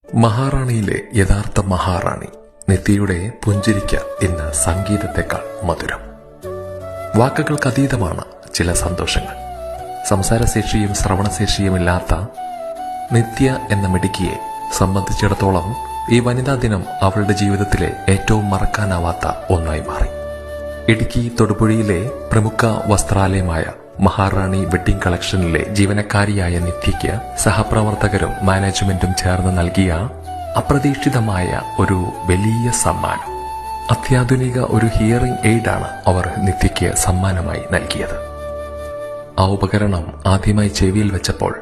മഹാറാണിയിലെ യഥാർത്ഥ മഹാറാണി നിത്യയുടെ പുഞ്ചിരിക്ക ഇന്ന് സംഗീതത്തെക്കാൾ മധുരം. വാക്കുകൾക്കതീതമാണ് ചില സന്തോഷങ്ങൾ. സംസാരശേഷിയും ശ്രവണശേഷിയുമില്ലാത്ത നിത്യ എന്ന മിടുക്കിയെ സംബന്ധിച്ചിടത്തോളം ഈ വനിതാ ദിനം അവളുടെ ജീവിതത്തിലെ ഏറ്റവും മറക്കാനാവാത്ത ഒന്നായി മാറി. ഇടുക്കി തൊടുപുഴയിലെ പ്രമുഖ വസ്ത്രാലയമായ മഹാറാണി വെഡ്ഡിംഗ് കളക്ഷനിലെ ജീവനക്കാരിയായ നിത്യയ്ക്ക് സഹപ്രവർത്തകരും മാനേജ്മെന്റും ചേർന്ന് നൽകിയ അപ്രതീക്ഷിതമായ ഒരു വലിയ സമ്മാനം. അത്യാധുനിക ഒരു ഹിയറിംഗ് എയ്ഡാണ് അവർ നിത്യയ്ക്ക് സമ്മാനമായി നൽകിയത്. ആ ഉപകരണം ആദ്യമായി ചെവിയിൽ വെച്ചപ്പോൾ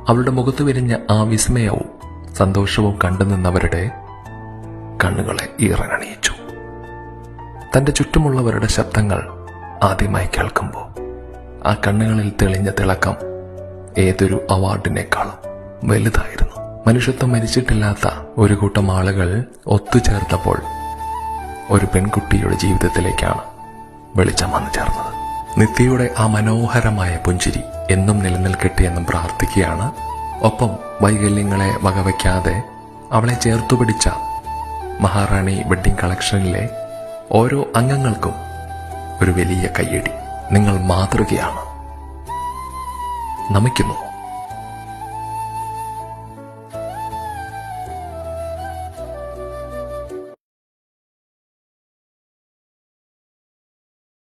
അവളുടെ മുഖത്ത് വിരിഞ്ഞ ആ വിസ്മയവും സന്തോഷവും കണ്ടുനിന്നവരുടെ കണ്ണുകളെ ഈറനണിയിച്ചു. തന്റെ ചുറ്റുമുള്ളവരുടെ ശബ്ദങ്ങൾ ആദ്യമായി കേൾക്കുമ്പോൾ ആ കണ്ണുകളിൽ തെളിഞ്ഞ തിളക്കം ഏതൊരു അവാർഡിനേക്കാളും വലുതായിരുന്നു. മനുഷ്യത്വം മരിച്ചിട്ടില്ലാത്ത ഒരു കൂട്ടം ആളുകൾ ഒത്തുചേർത്തപ്പോൾ ഒരു പെൺകുട്ടിയുടെ ജീവിതത്തിലേക്കാണ് വെളിച്ചം വന്നു ചേർന്നത്. നിത്യയുടെ ആ മനോഹരമായ പുഞ്ചിരി എന്നും നിലനിൽക്കട്ടെ എന്നും പ്രാർത്ഥിക്കുകയാണ്. ഒപ്പം വൈകല്യങ്ങളെ വകവയ്ക്കാതെ അവളെ ചേർത്തുപിടിച്ച മഹാറാണി വെഡ്ഡിംഗ് കളക്ഷനിലെ ഓരോ അംഗങ്ങൾക്കും ഒരു വലിയ കയ്യടി. നിങ്ങൾ മാതൃകയാണ്. നമിക്കുന്നു.